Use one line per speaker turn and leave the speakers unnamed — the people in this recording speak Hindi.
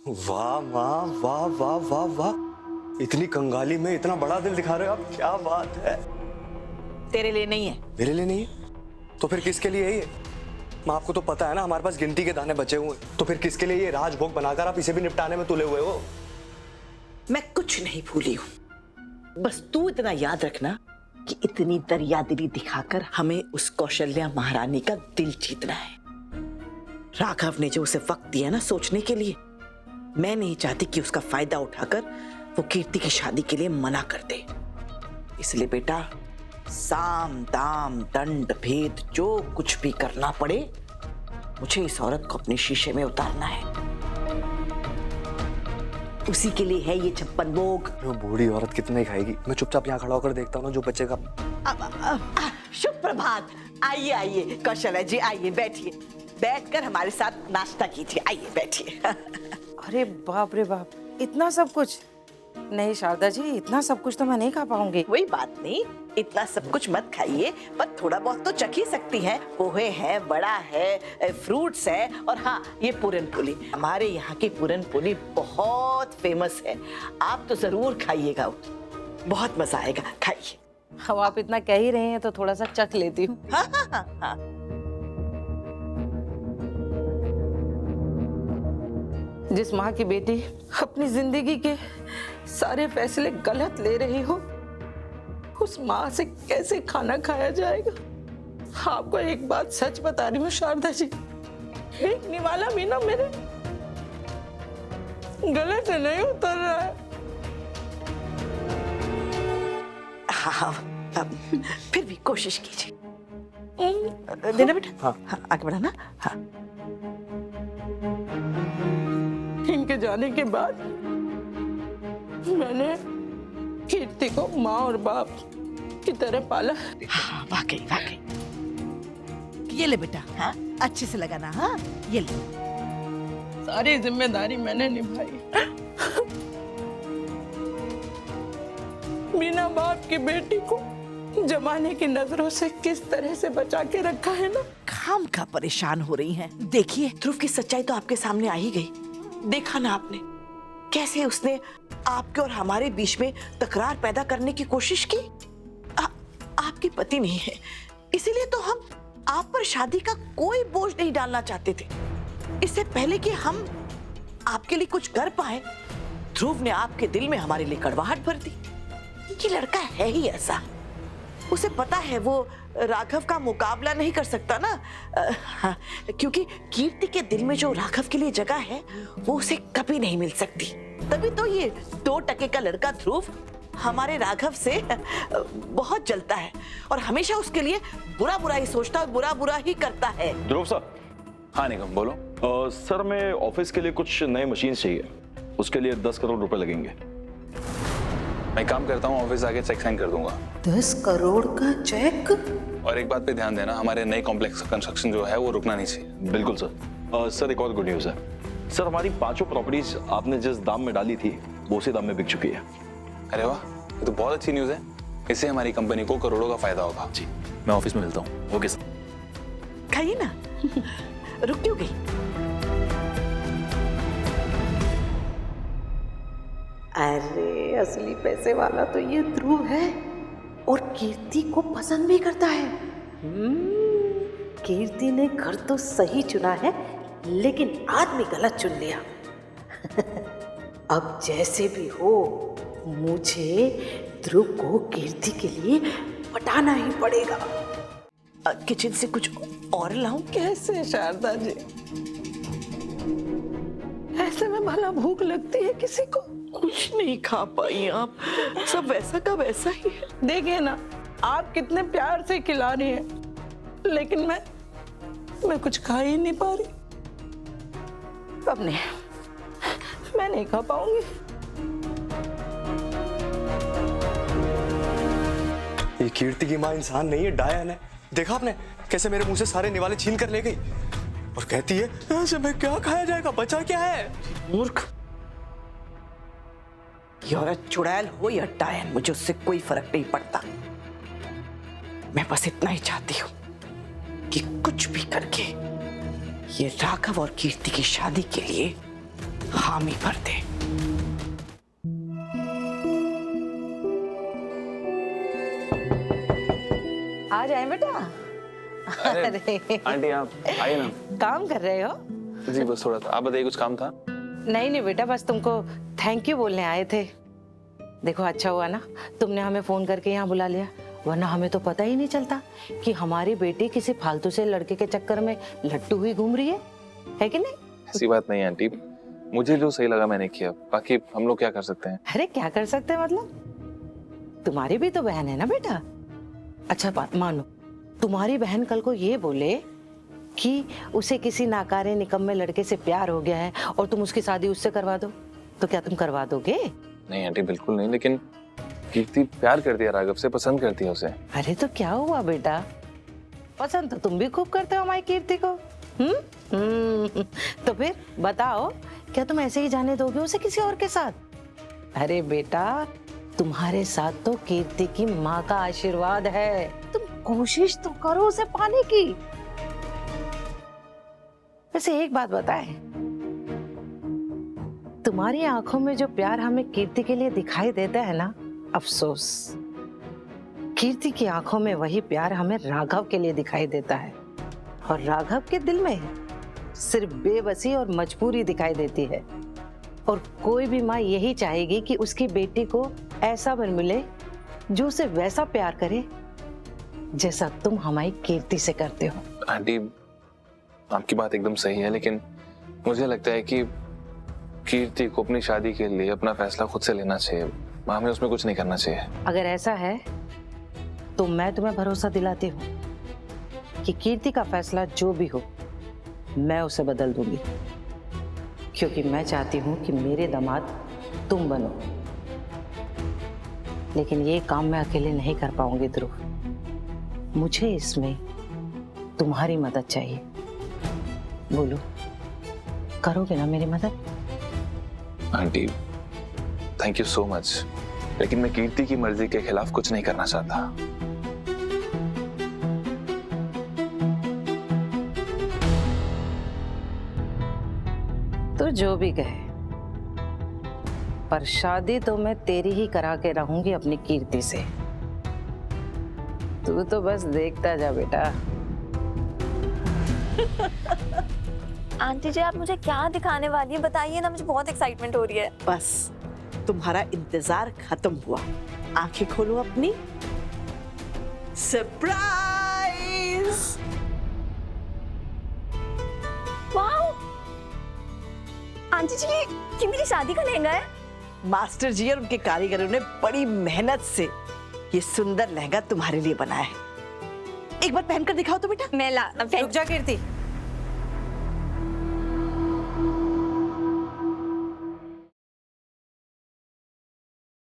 वाह वाह वाह वाह वाह वाह, इतनी कंगाली में इतना बड़ा दिल दिखा रहे हो आप, क्या बात है।
तेरे लिए नहीं है।
मेरे लिए नहीं है तो फिर किसके लिए है ये? माँ, आपको तो पता है ना हमारे पास गिनती के दाने बचे हुए हैं, तो फिर किसके लिए ये राजभोग बनाकर आप इसे भी निपटाने में तुले हुए हो?
मैं कुछ नहीं भूली हूँ, बस तू इतना याद रखना कि इतनी दरियादिली दिखाकर हमें उस कौशल्या महारानी का दिल जीतना है। राघव ने जो उसे वक्त दिया ना सोचने के लिए, मैं नहीं चाहती कि उसका फायदा उठाकर वो कीर्ति की शादी के लिए मना कर दे। इसलिए बेटा, साम दाम दंड भेद जो कुछ भी करना पड़े, मुझे इस औरत को अपने शीशे में उतारना है। उसी के लिए है ये 56 भोग।
वो बूढ़ी औरत कितना ही खाएगी, मैं चुपचाप यहाँ खड़ा होकर देखता हूँ ना जो बचेगा।
शुभ प्रभात। आइए आइए कौशल्या जी, आइए बैठिए, बैठकर हमारे साथ नाश्ता कीजिए, आइए बैठिए।
अरे बाप रे बाप, इतना सब कुछ? नहीं शारदा जी, इतना सब कुछ तो मैं नहीं खा पाऊंगी।
कोई बात नहीं, इतना सब कुछ मत खाइए, पर थोड़ा बहुत तो चख ही सकती हैं। पोहे है, बड़ा है, फ्रूट्स है, और हाँ ये पूरन पोली, हमारे यहाँ की पूरन पोली बहुत फेमस है। आप तो जरूर खाइएगा, बहुत मजा आएगा, खाइए।
अब आप इतना कह ही रहे हैं तो थोड़ा सा चख लेती हूँ।
हाँ हाँ हाँ हाँ।
जिस माँ की बेटी अपनी जिंदगी के सारे फैसले गलत ले रही हो, उस माँ से कैसे खाना खाया जाएगा? आपको एक बात सच बता रही हूँ शारदा जी, एक निवाला भी ना मेरे गले से नहीं उतर रहा है।
हाँ, फिर भी कोशिश कीजिए। देना बेटा।
हाँ।
हाँ, आगे बढ़ाना। हाँ।
इनके जाने के बाद मैंने कीर्ति को माँ और बाप की तरह पाला।
हाँ, वाकई वाकई।
ये ले बेटा,
हाँ?
अच्छे से लगाना। हाँ, ये ले।
सारी जिम्मेदारी मैंने निभाई। बिना बाप की बेटी को जमाने की नजरों से किस तरह से बचा के रखा है ना।
खाम खा परेशान हो रही हैं।
देखिए, ध्रुव की सच्चाई तो आपके सामने आ ही गई। देखा ना आपने कैसे उसने आपके और हमारे बीच में तकरार पैदा करने की कोशिश की। आपके पति नहीं है, इसीलिए तो हम आप पर शादी का कोई बोझ नहीं डालना चाहते थे। इससे पहले कि हम आपके लिए कुछ कर पाए, ध्रुव ने आपके दिल में हमारे लिए कड़वाहट भर दी। ये लड़का है ही ऐसा, उसे पता है वो राघव का मुकाबला नहीं कर सकता ना। हाँ, क्योंकि कीर्ति के दिल में जो राघव के लिए जगह है वो उसे कभी नहीं मिल सकती। तभी तो ये 2% का लड़का ध्रुव हमारे राघव से बहुत जलता है और हमेशा उसके लिए बुरा बुरा ही सोचता और बुरा बुरा ही करता है।
ध्रुव सर। हाँ निगम बोलो। सर, मैं ऑफिस के लिए कुछ नए मशीन चाहिए, उसके लिए 10 करोड़ रुपए लगेंगे। मैं काम करता हूँ, ऑफिस आके चेक साइन कर दूंगा।
10 करोड़ का चेक?
और एक बात पे ध्यान देना, हमारे नए कॉम्प्लेक्स का कंस्ट्रक्शन जो है वो रुकना नहीं चाहिए। बिल्कुल सर। सर, एक और गुड न्यूज़ है सर, हमारी 5 प्रॉपर्टीज आपने जिस दाम में डाली थी वो उसी दाम में बिक चुकी है। अरे वाह, ये तो बहुत अच्छी न्यूज़ है। इससे हमारी कंपनी को करोड़ों का फायदा होगा। जी, मैं ऑफिस में मिलता हूँ। Okay sir.
खाइए ना। रुक क्यों गई?
अरे असली पैसे वाला तो ये ध्रुव है और कीर्ति को पसंद भी करता है। कीर्ति ने घर तो सही चुना है, लेकिन आदमी गलत चुन लिया। अब जैसे भी हो, मुझे ध्रुव को कीर्ति के लिए पटाना ही पड़ेगा।
किचन से कुछ और लाऊं?
कैसे शारदा जी, ऐसे में भला भूख लगती है किसी को?
कुछ नहीं खा पाई आप, सब वैसा का वैसा ही है।
देखिए ना, आप कितने प्यार से खिला रही हैं, लेकिन मैं कुछ खा ही नहीं पा रही। अब नहीं, मैं नहीं खा पाऊंगी।
ये कीर्ति की माँ इंसान नहीं है, डायन है। देखा आपने कैसे मेरे मुंह से सारे निवाले छीन कर ले गई और कहती है ऐसे में क्या खाया जाएगा, बचा क्या है।
मूर्ख, ये औरत चुड़ैल हो या डायन, मुझे उससे कोई फर्क नहीं पड़ता। मैं बस इतना ही चाहती हूँ कि कुछ भी करके ये राघव और कीर्ति की शादी के लिए हामी भर दे।
आ जाए बेटा।
अरे आंटी आप आइए ना।
काम कर रहे हो?
जी बस थोड़ा था। आप बताइए, कुछ काम था?
नहीं बेटा, बस तुमको थैंक यू बोलने आए थे। देखो अच्छा हुआ ना तुमने हमें फोन करके यहाँ बुला लिया, वरना हमें तो पता ही नहीं चलता कि हमारी बेटी किसी फालतू से लड़के के चक्कर में लट्टू हुई घूम रही है कि नहीं?
ऐसी बात नहीं आंटी, मुझे जो सही लगा मैंने किया, बाकी हम लोग क्या कर सकते हैं?
अरे क्या कर सकते हैं मतलब? तुम्हारी भी तो बहन है ना बेटा। अच्छा बात मानो, तुम्हारी बहन कल को ये बोले कि उसे किसी नाकारे निकम्मे लड़के से प्यार हो गया है और तुम उसकी शादी उससे करवा दो, तो क्या तुम करवा दोगे?
नहीं आंटी बिल्कुल नहीं, लेकिन कीर्ति प्यार करती है राघव से, पसंद करती है उसे।
अरे तो क्या हुआ बेटा, पसंद तो तुम भी खूब करते हो हमारी कीर्ति को। तो फिर बताओ, क्या तुम ऐसे ही जाने दोगे उसे किसी और के साथ? अरे बेटा, तुम्हारे साथ तो कीर्ति की माँ का आशीर्वाद है, तुम कोशिश तो करो उसे पाने की। वैसे एक बात बताएं, तुम्हारी आंखों में जो प्यार हमें कीर्ति के लिए दिखाई देता है ना, अफसोस कीर्ति की आंखों में वही प्यार हमें राघव के लिए दिखाई देता है, और राघव के दिल में सिर्फ बेबसी और मजबूरी दिखाई देती है। और कोई भी माँ यही चाहेगी कि उसकी बेटी को ऐसा वर मिले जो उसे वैसा प्यार करे जैसा तुम हमारी कीर्ति से करते हो।
आंटी आपकी बात एकदम सही है, लेकिन मुझे लगता है कि कीर्ति को अपनी शादी के लिए अपना फैसला खुद से लेना चाहिए, हमें उसमें कुछ नहीं करना चाहिए।
अगर ऐसा है तो मैं तुम्हें भरोसा दिलाती हूँ कि कीर्ति का फैसला जो भी हो मैं उसे बदल दूंगी, क्योंकि मैं चाहती हूँ कि मेरे दामाद तुम बनो। लेकिन ये काम मैं अकेले नहीं कर पाऊंगी ध्रुव, मुझे इसमें तुम्हारी मदद चाहिए। बोलो, करोगे ना मेरी मदद?
Aunty thank you so much, लेकिन मैं कीर्ति की मर्जी के खिलाफ कुछ नहीं करना चाहता।
तो जो भी कहे, पर शादी तो मैं तेरी ही करा के रहूंगी अपनी कीर्ति से। तू तो बस देखता जा बेटा।
आंटी जी आप मुझे क्या दिखाने वाली है बताइए ना, मुझे बहुत एक्साइटमेंट हो रही है।
बस तुम्हारा इंतजार खत्म हुआ, आंखें खोलो अपनी। सरप्राइज!
वाओ आंटी जी, ये मेरी शादी का लहंगा है।
मास्टर जी और उनके कारीगरों ने बड़ी मेहनत से ये सुंदर लहंगा तुम्हारे लिए बनाया है। एक बार पहनकर दिखाओ तो बेटा।
मैं
रुक जा कीर्ति,